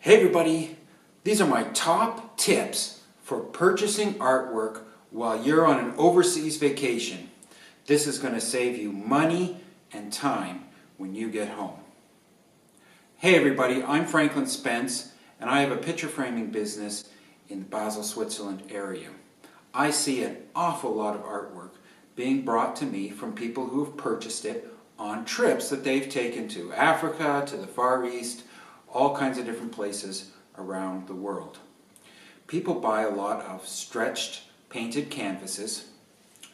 Hey everybody, these are my top tips for purchasing artwork while you're on an overseas vacation. This is going to save you money and time when you get home. Hey everybody, I'm Franklin Spence and I have a picture framing business in the Basel, Switzerland area. I see an awful lot of artwork being brought to me from people who have purchased it on trips that they've taken to Africa, to the Far East, all kinds of different places around the world. People buy a lot of stretched painted canvases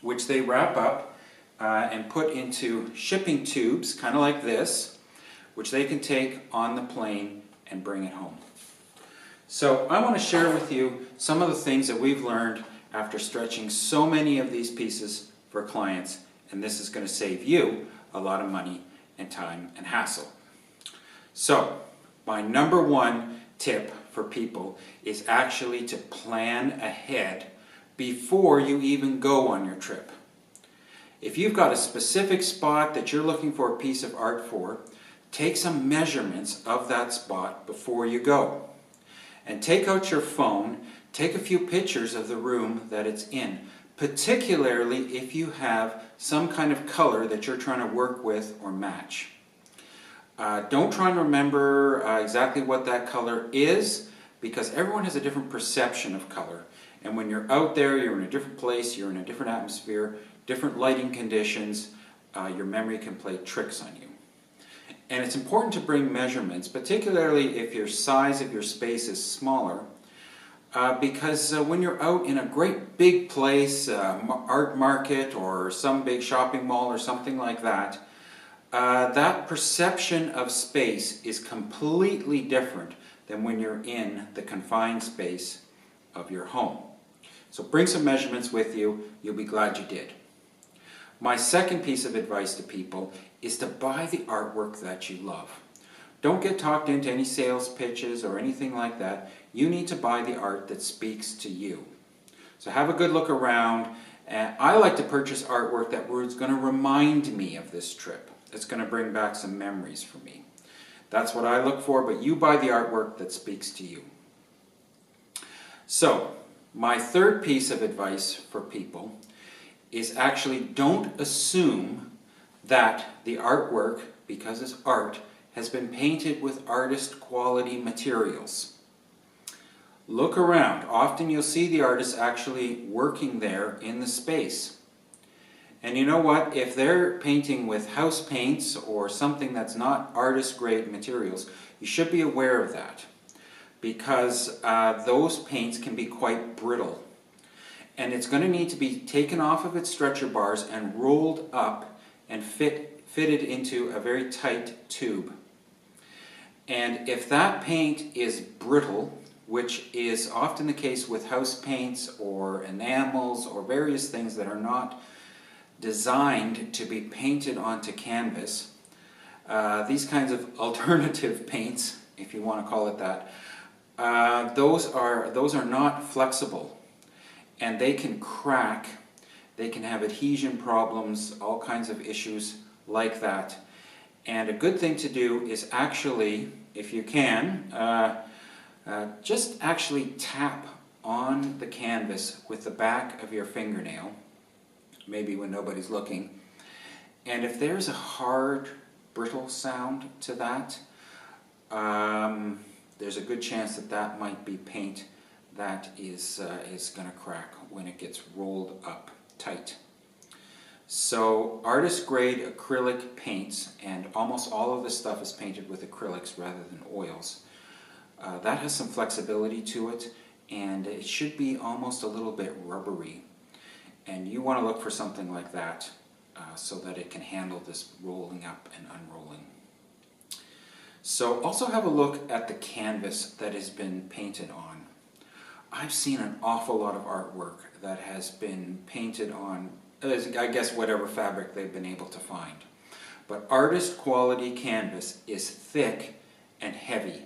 which they wrap up and put into shipping tubes, kind of like this, which they can take on the plane and bring it home. So I want to share with you some of the things that we've learned after stretching so many of these pieces for clients, and this is going to save you a lot of money and time and hassle. So my number one tip for people is actually to plan ahead before you even go on your trip. If you've got a specific spot that you're looking for a piece of art for, take some measurements of that spot before you go. And take out your phone, take a few pictures of the room that it's in, particularly if you have some kind of color that you're trying to work with or match. Don't try and remember exactly what that color is, because everyone has a different perception of color. And when you're out there, you're in a different place, you're in a different atmosphere, different lighting conditions, your memory can play tricks on you. And it's important to bring measurements, particularly if your size of your space is smaller, because when you're out in a great big place, art market or some big shopping mall or something like that, that perception of space is completely different than when you're in the confined space of your home. So bring some measurements with you, you'll be glad you did. My second piece of advice to people is to buy the artwork that you love. Don't get talked into any sales pitches or anything like that. You need to buy the art that speaks to you. So have a good look around. I like to purchase artwork that is going to remind me of this trip. It's going to bring back some memories for me. That's what I look for, but you buy the artwork that speaks to you. So, my third piece of advice for people is actually don't assume that the artwork, because it's art, has been painted with artist quality materials. Look around. Often you'll see the artist actually working there in the space. And you know what? If they're painting with house paints or something that's not artist grade materials, you should be aware of that, because those paints can be quite brittle. And it's going to need to be taken off of its stretcher bars and rolled up and fitted into a very tight tube. And if that paint is brittle, which is often the case with house paints or enamels or various things that are not designed to be painted onto canvas, these kinds of alternative paints, if you want to call it that, those are not flexible, and they can crack, they can have adhesion problems, all kinds of issues like that. And a good thing to do is actually, if you can, just actually tap on the canvas with the back of your fingernail, maybe when nobody's looking. And if there's a hard, brittle sound to that, there's a good chance that that might be paint that is going to crack when it gets rolled up tight. So artist grade acrylic paints, and almost all of this stuff is painted with acrylics rather than oils. That has some flexibility to it, and it should be almost a little bit rubbery. And you want to look for something like that so that it can handle this rolling up and unrolling. So also have a look at the canvas that has been painted on. I've seen an awful lot of artwork that has been painted on, I guess, whatever fabric they've been able to find. But artist quality canvas is thick and heavy.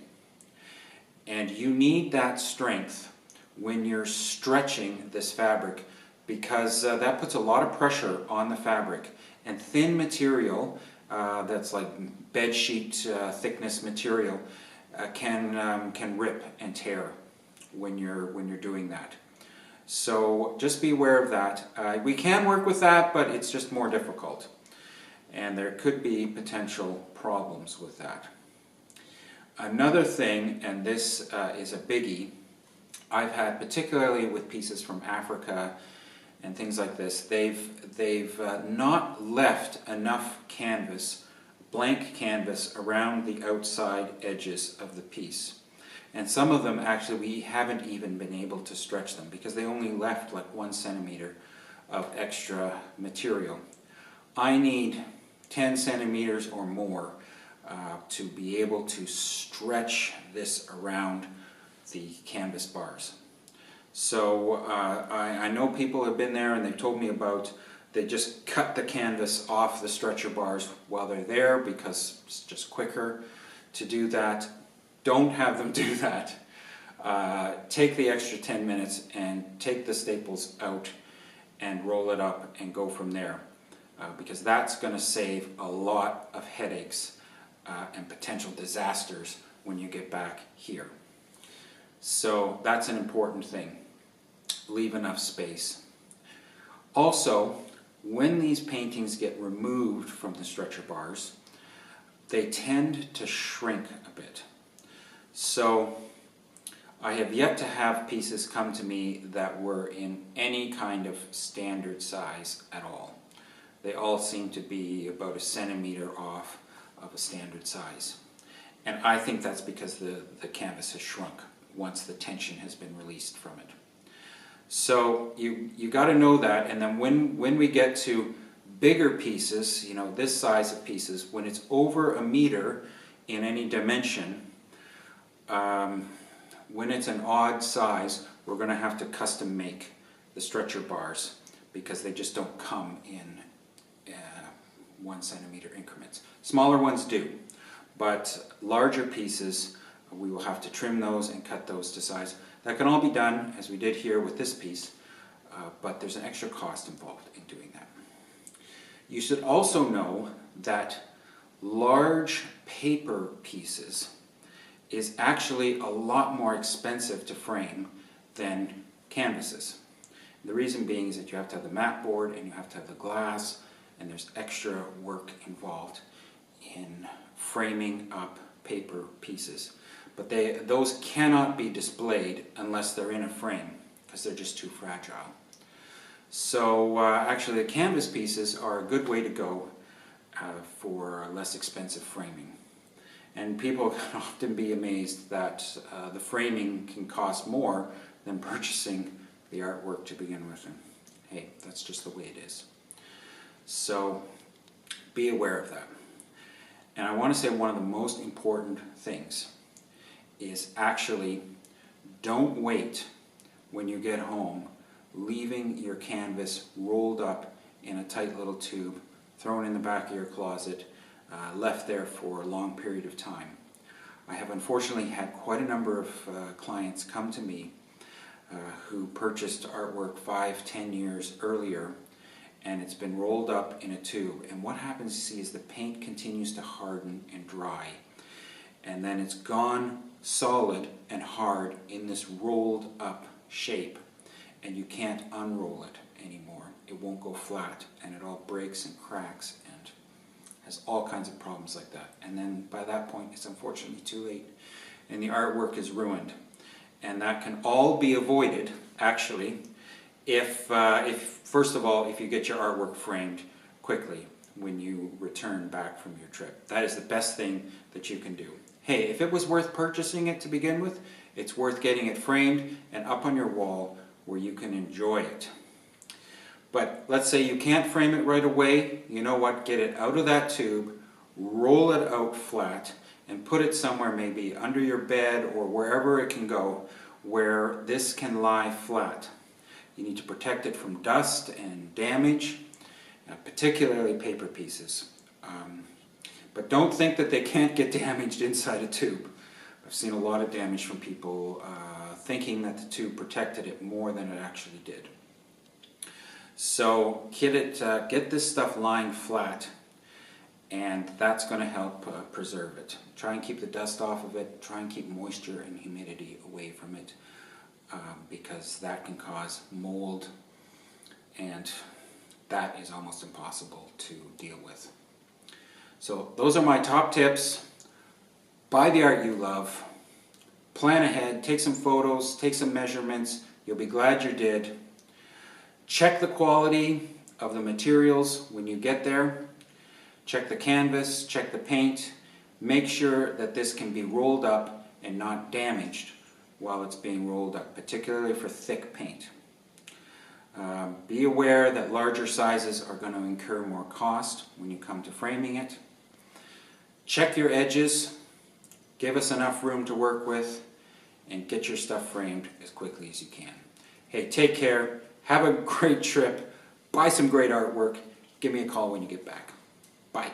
And you need that strength when you're stretching this fabric, because that puts a lot of pressure on the fabric. And thin material, that's like bed sheet thickness material, can rip and tear when you're doing that. So just be aware of that. We can work with that, but it's just more difficult. And there could be potential problems with that. Another thing, and this is a biggie, I've had particularly with pieces from Africa and things like this, they've not left enough canvas, blank canvas, around the outside edges of the piece. And some of them actually we haven't even been able to stretch them because they only left like 1 centimeter of extra material. I need 10 centimeters or more to be able to stretch this around the canvas bars. So I know people have been there and they've told me about they just cut the canvas off the stretcher bars while they're there because it's just quicker to do that. Don't have them do that. Take the extra 10 minutes and take the staples out and roll it up and go from there. Because that's going to save a lot of headaches and potential disasters when you get back here. So that's an important thing. Leave enough space. Also, when these paintings get removed from the stretcher bars, they tend to shrink a bit. So I have yet to have pieces come to me that were in any kind of standard size at all. They all seem to be about 1 centimeter off of a standard size. And I think that's because the canvas has shrunk once the tension has been released from it. So you got to know that, and then when we get to bigger pieces, you know, this size of pieces, when it's over 1 meter in any dimension, when it's an odd size, we're going to have to custom make the stretcher bars because they just don't come in 1 centimeter increments. Smaller ones do, but larger pieces we will have to trim those and cut those to size. That can all be done as we did here with this piece, but there's an extra cost involved in doing that. You should also know that large paper pieces is actually a lot more expensive to frame than canvases. The reason being is that you have to have the mat board and you have to have the glass, and there's extra work involved in framing up paper pieces. But those cannot be displayed unless they're in a frame because they're just too fragile. So actually the canvas pieces are a good way to go for less expensive framing. And people can often be amazed that the framing can cost more than purchasing the artwork to begin with. And hey, that's just the way it is. So be aware of that. And I want to say one of the most important things is actually don't wait when you get home leaving your canvas rolled up in a tight little tube, thrown in the back of your closet, left there for a long period of time. I have unfortunately had quite a number of clients come to me who purchased artwork 5-10 years earlier, and it's been rolled up in a tube, and what happens, you see, is the paint continues to harden and dry, and then it's gone solid and hard in this rolled up shape, and you can't unroll it anymore. It won't go flat, and it all breaks and cracks and has all kinds of problems like that. And then by that point it's unfortunately too late and the artwork is ruined. And that can all be avoided actually if first of all, if you get your artwork framed quickly when you return back from your trip. That is the best thing that you can do. Hey, if it was worth purchasing it to begin with, it's worth getting it framed and up on your wall where you can enjoy it. But let's say you can't frame it right away. You know what? Get it out of that tube, roll it out flat, and put it somewhere maybe under your bed or wherever it can go where this can lie flat. You need to protect it from dust and damage, particularly paper pieces. But don't think that they can't get damaged inside a tube. I've seen a lot of damage from people thinking that the tube protected it more than it actually did. So get this stuff lying flat and that's going to help preserve it. Try and keep the dust off of it, try and keep moisture and humidity away from it, because that can cause mold, and that is almost impossible to deal with. So those are my top tips. Buy the art you love. Plan ahead, take some photos, take some measurements. You'll be glad you did. Check the quality of the materials when you get there. Check the canvas, check the paint. Make sure that this can be rolled up and not damaged while it's being rolled up, particularly for thick paint. Be aware that larger sizes are going to incur more cost when you come to framing it. Check your edges. Give us enough room to work with, and get your stuff framed as quickly as you can. Hey, take care. Have a great trip. Buy some great artwork. Give me a call when you get back. Bye.